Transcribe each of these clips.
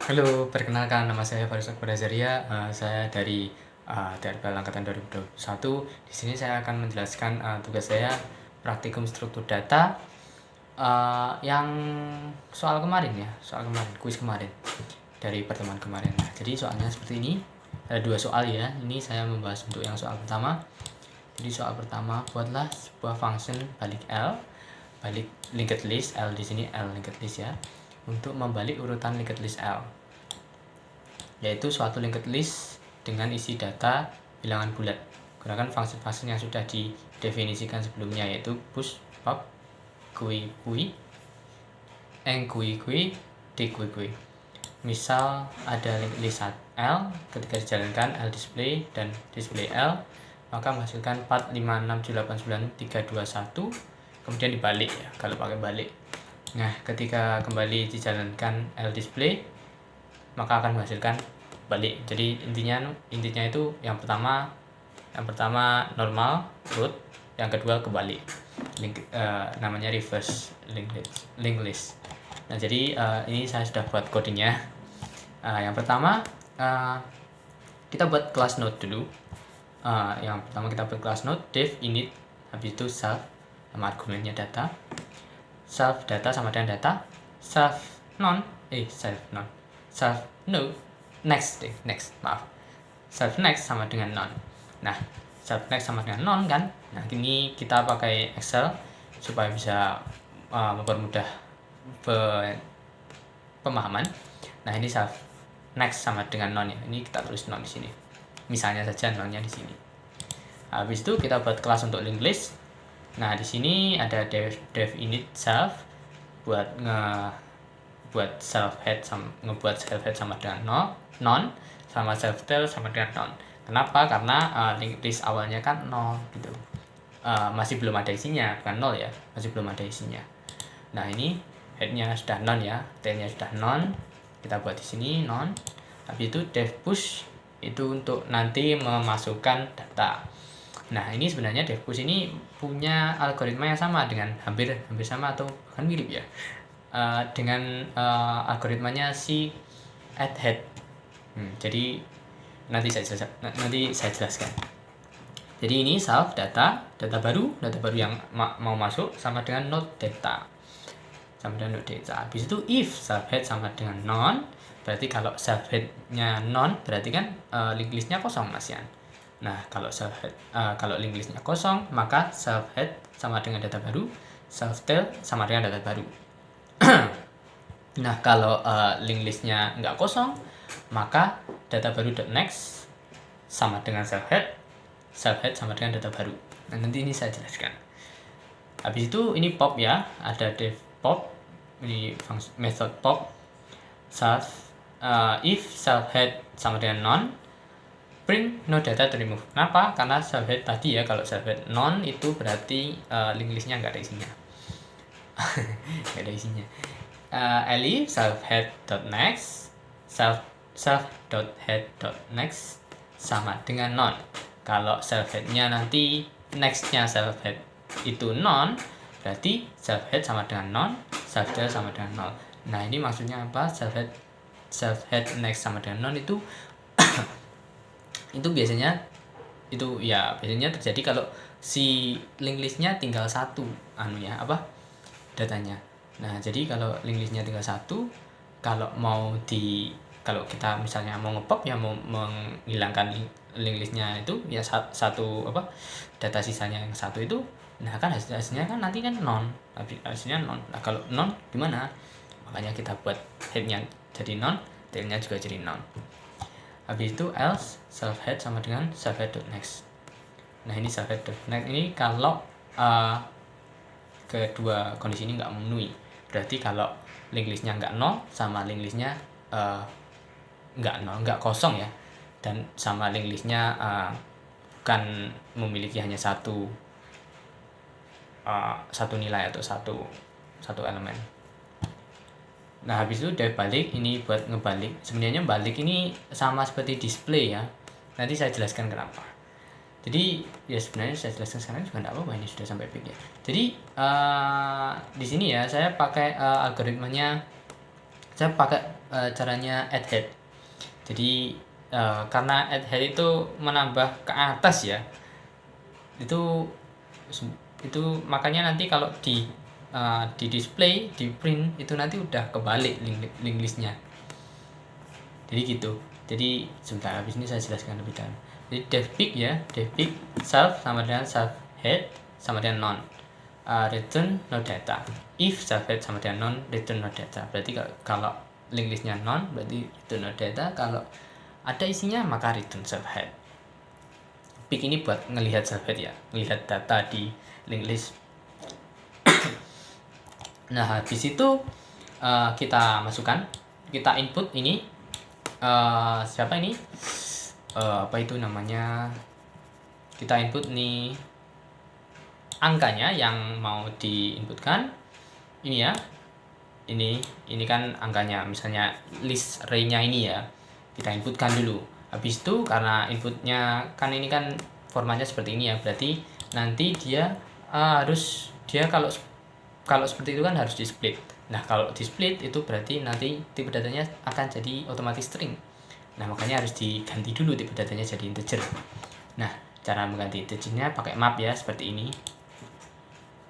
Halo, perkenalkan nama saya Faris Akbar Azaria. Saya dari TRPL Angkatan 2021. Di sini saya akan menjelaskan tugas saya praktikum struktur data yang soal kemarin, kuis kemarin dari pertemuan kemarin. Nah, jadi soalnya seperti ini. Ada dua soal ya. Ini saya membahas untuk yang soal pertama. Jadi soal pertama, buatlah sebuah function balik linked list L di sini L linked list ya, untuk membalik urutan linked list L, yaitu suatu linked list dengan isi data bilangan bulat. Gunakan function-function yang sudah didefinisikan sebelumnya, yaitu push, pop, kui, kui, kui. Misal ada linked list L, ketika dijalankan L display dan display L, maka menghasilkan 4, 5, 6, 7, 8, 9, 3, 2, 1, kemudian dibalik ya, kalau pakai balik. Nah, ketika kembali dijalankan L display, maka akan menghasilkan balik. Jadi intinya itu yang pertama normal root, yang kedua kebalik, namanya reverse linked list. Nah, jadi ini saya sudah buat kodenya. Yang pertama kita buat class node dulu. Yang pertama kita buat class node def init, habis itu self sama argumennya data, self data sama dengan data, self node self next sama dengan none. Nah, self next sama dengan none kan. Nah, ini kita pakai Excel supaya bisa mempermudah pemahaman. Nah, ini self next sama dengan none ya. Ini kita tulis none di sini. Misalnya saja none-nya di sini. Habis itu kita buat kelas untuk linked list. Nah, di sini ada def init self buat ngebuat self head sama dengan none, sama self tail sama dengan none. Kenapa? Karena linked list awalnya kan 0 gitu. Masih belum ada isinya, bukan 0 ya, masih belum ada isinya. Nah, ini headnya sudah none ya, tailnya sudah none. Kita buat di sini none. Habis itu def push itu untuk nanti memasukkan data. Nah, ini sebenarnya def push ini punya algoritma yang sama dengan hampir sama atau bahkan mirip ya, dengan algoritmanya si add head. Jadi nanti saya jelaskan. Jadi ini self data baru yang mau masuk sama dengan node data. Habis itu if self head sama dengan none, berarti kalau self head-nya none berarti kan linked list-nya kosong masian. Nah, kalau kalau linked list-nya kosong, maka self head sama dengan data baru, self tail sama dengan data baru. Nah, kalau linked list-nya nggak kosong, maka data baru next sama dengan self head sama dengan data baru. Nah, nanti ini saya jelaskan. Habis itu ini pop ya, ada def pop, ini method pop self if self head sama dengan none, print no data to remove. Kenapa? Karena self head tadi ya, kalau self head none itu berarti linked listnya nggak ada isinya. Nggak ada isinya. Elif self head dot next self dot head dot next sama dengan none. Kalau self headnya nanti nextnya self head itu none, berarti self head sama dengan none, self tail sama dengan 0. Nah, ini maksudnya apa? Self head next sama dengan none itu itu biasanya terjadi kalau si linked listnya tinggal satu datanya. Nah, jadi kalau linked listnya tinggal satu, kalau kita misalnya mau ngepop ya, mau menghilangkan linked listnya itu ya satu data sisanya yang satu itu, nah kan hasilnya kan nanti kan non, hasilnya non. Nah, kalau non gimana? Makanya kita buat headnya jadi non, tailnya juga jadi non. Habis itu else self head sama dengan self head dot next. Nah, ini self head dot next ini kalau kedua kondisi ini nggak memenuhi. Berarti kalau linked listnya nggak 0 sama linked listnya nggak kosong ya, dan sama linked listnya bukan memiliki hanya satu nilai atau satu elemen. Nah, habis itu def balik ini buat ngebalik. Sebenarnya balik ini sama seperti display ya. Nanti saya jelaskan kenapa. Jadi ya sebenarnya saya jelaskan sekarang juga tidak apa-apa, ini sudah sampai peak ya. Jadi di sini ya saya pakai algoritmanya, saya pakai caranya add head. Jadi karena add head itu menambah ke atas ya, itu makanya nanti kalau di display, di print itu nanti udah kebalik link listnya. Jadi gitu. Jadi sebentar, habis ini saya jelaskan lebih dalam. Jadi def pic ya, def pic self sama dengan self head sama dengan non. Return no data. If self head sama dengan non, return no data. Berarti kalau link listnya non, berarti return no data. Kalau ada isinya maka return self head. Pic ini buat ngelihat self head ya, ngelihat data di link list. Nah, habis itu kita masukkan, kita input ini siapa ini? Apa itu namanya? Kita input nih angkanya yang mau diinputkan. Ini ya. Ini kan angkanya, misalnya list array-nya ini ya. Kita inputkan dulu. Habis itu karena inputnya kan ini kan formatnya seperti ini ya, berarti nanti dia kalau seperti itu kan harus di split. Nah, kalau di split itu berarti nanti tipe datanya akan jadi otomatis string. Nah, makanya harus diganti dulu tipe datanya jadi integer. Nah, cara mengganti integernya pakai map ya, seperti ini.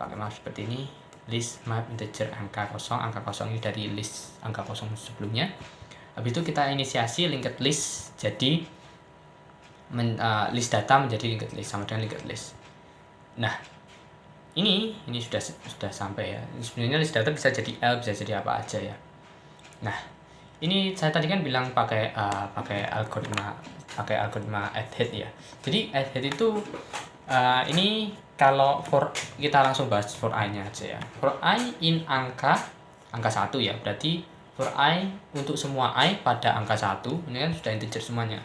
Pakai map seperti ini, list map integer angka kosong ini dari list angka kosong sebelumnya. Habis itu kita inisiasi linked list, jadi list data menjadi linked list sama dengan linked list. Nah, ini sudah sampai ya. Sebenarnya list data bisa jadi L, bisa jadi apa aja ya. Nah, ini saya tadi kan bilang pakai algoritma add head ya. Jadi add head itu ini kalau for kita langsung bahas for i-nya aja ya. For i in angka 1 ya. Berarti for i untuk semua i pada angka 1, ini kan sudah integer semuanya.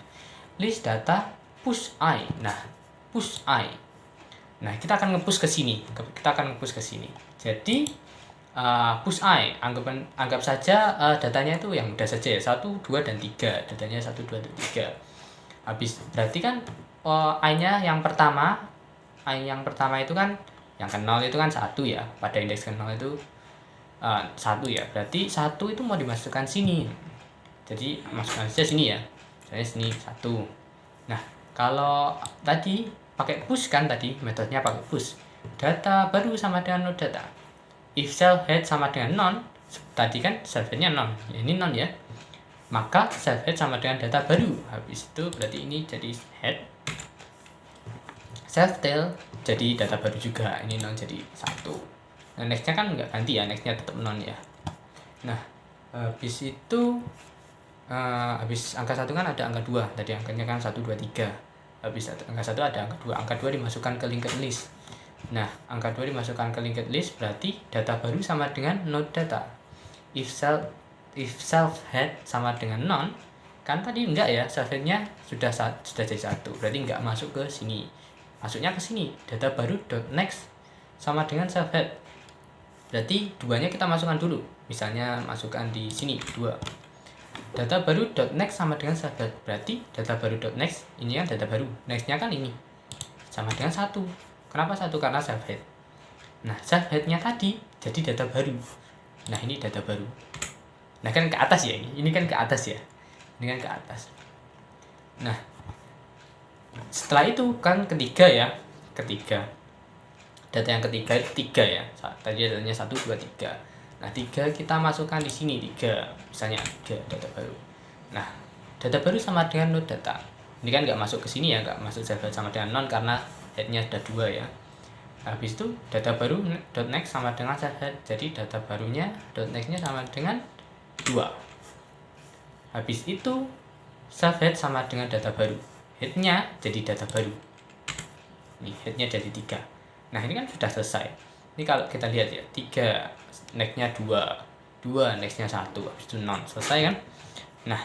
List data push i. Nah, push i. Nah, kita akan nge-push ke sini. Jadi push i, anggap saja datanya itu yang mudah saja ya, 1, 2 dan 3. Datanya 1, 2 dan 3. Habis berarti kan i-nya yang pertama itu kan yang ke 0 itu kan 1 ya. Pada indeks ke 0 itu 1 ya. Berarti 1 itu mau dimasukkan sini. Jadi masukkan saja sini ya. Misalnya sini 1. Nah, kalau tadi pakai push kan, tadi metodenya pakai push. Data baru sama dengan no data. If self head sama dengan non, tadi kan self headnya non, ini non ya. Maka self head sama dengan data baru. Habis itu berarti ini jadi head. Self tail jadi data baru juga. Ini non jadi 1. Nah, nextnya kan nggak ganti ya, nextnya tetap non ya. Nah, habis itu habis angka 1 kan ada angka 2. Tadi angkanya kan 1, 2, 3. Habis angka 1 ada angka 2. Angka 2 dimasukkan ke linked list. Nah, angka 2 dimasukkan ke linked list berarti data baru sama dengan no data. If self head sama dengan non, kan tadi enggak ya, self headnya sudah jadi 1. Berarti enggak masuk ke sini. Masuknya ke sini. Data baru dot next sama dengan self head. Berarti 2-nya kita masukkan dulu. Misalnya masukkan di sini 2. Data baru dot next sama dengan self head. Berarti data baru dot next, ini kan data baru. Nextnya kan ini sama dengan 1. Kenapa 1? Karena self head. Nah, self headnya tadi jadi data baru. Nah, ini data baru. Nah, kan ke atas ya ini. Ini kan ke atas ya. Ini kan ke atas. Nah, setelah itu kan ketiga ya. Data yang ketiga itu 3 ya. Tadi datanya 1, 2, 3. Nah, 3 kita masukkan di sini 3. Misalnya 3 data baru. Nah, data baru sama dengan no data. Ini kan nggak masuk ke sini ya, nggak masuk self head sama dengan non karena headnya ada 2 ya. Habis itu data baru dot next sama dengan self head. Jadi data barunya dot nextnya sama dengan 2. Habis itu self head sama dengan data baru. Headnya jadi data baru. Ini headnya jadi 3. Nah, ini kan sudah selesai. Ini kalau kita lihat ya, 3 nextnya 2 nextnya 1, habis itu non, selesai kan. Nah,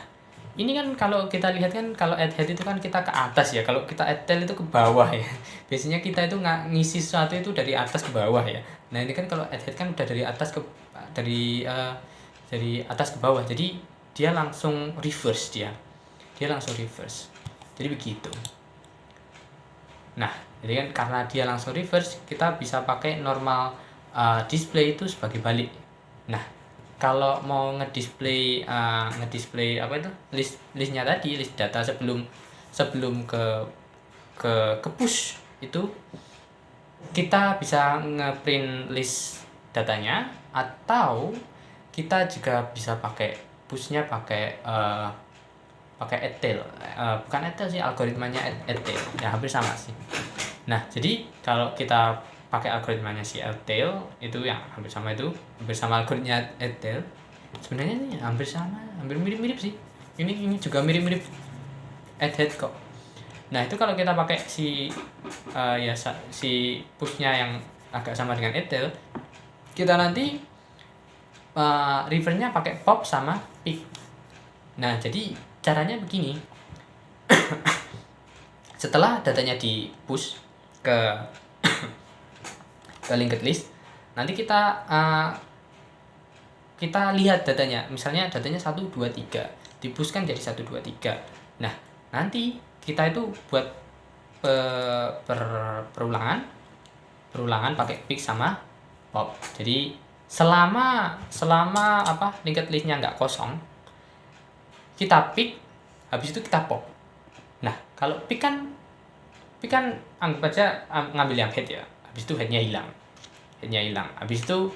ini kan kalau kita lihat kan, kalau add head itu kan kita ke atas ya, kalau kita add tail itu ke bawah ya. Biasanya kita itu ngisi sesuatu itu dari atas ke bawah ya. Nah, ini kan kalau add head kan udah dari atas ke bawah, jadi dia langsung reverse jadi begitu. Nah, jadi kan karena dia langsung reverse, kita bisa pakai normal display itu sebagai balik. Nah, kalau mau ngedisplay apa itu listnya tadi, list data sebelum ke push itu, kita bisa ngeprint list datanya, atau kita juga bisa pakai pushnya pakai etel, bukan etel sih, algoritmanya etel ya, hampir sama sih. Nah, jadi kalau kita pakai algoritmanya si etel itu yang hampir sama algoritmanya etel, sebenarnya sih hampir sama, hampir mirip-mirip sih. Ini juga mirip-mirip head kok. Nah, itu kalau kita pakai si pushnya yang agak sama dengan etel, kita nanti refernya pakai pop sama pick. Nah, jadi caranya begini. Setelah datanya di push ke linked list, nanti kita lihat datanya. Misalnya datanya 1 2 3, di-push kan jadi 1 2 3. Nah, nanti kita itu buat perulangan pakai pick sama pop. Jadi selama linked listnya nggak kosong, kita pick, habis itu kita pop. Nah, kalau pick kan anggap aja ngambil yang head ya, habis itu headnya hilang, habis itu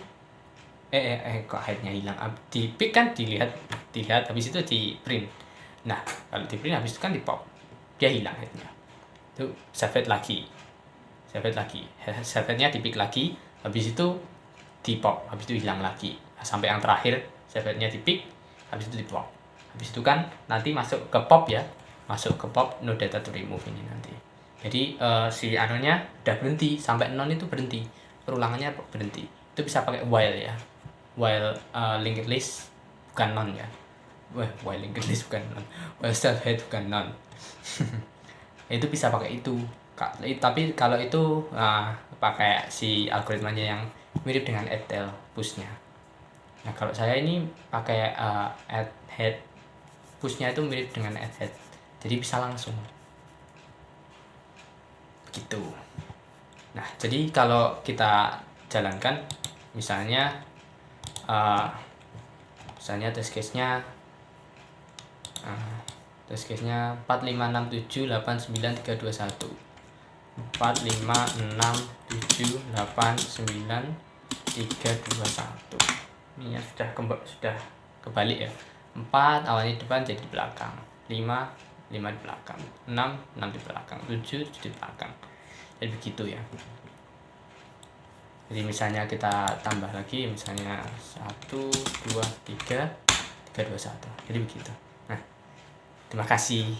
kok headnya hilang, di pick kan dilihat, habis itu di print. Nah, kalau di print habis itu kan di pop, dia hilang headnya, itu save lagi, save-nya di pick lagi, habis itu di pop, habis itu hilang lagi, sampai yang terakhir save-nya di pick, habis itu di pop. Habis itu kan nanti masuk ke pop ya, no data to remove ini nanti. Jadi si anunya udah berhenti, sampai non itu berhenti, perulangannya berhenti. Itu bisa pakai while ya, while linked list bukan non ya, while linked list bukan non, while self head bukan non. Itu bisa pakai itu. Tapi kalau itu pakai si algoritmanya yang mirip dengan etel pushnya. Nah, kalau saya ini pakai add head, pushnya itu mirip dengan add head, jadi bisa langsung begitu. Nah, jadi kalau kita jalankan, misalnya test case-nya 456789321, 456789321. Ini ya sudah kebalik ya. 4 awalnya di depan, jadi di belakang. 5 di belakang. 6 di belakang. 7 di belakang. Jadi begitu ya. Jadi misalnya kita tambah lagi, misalnya 1 2 3 3 2 1. Jadi begitu. Nah, terima kasih.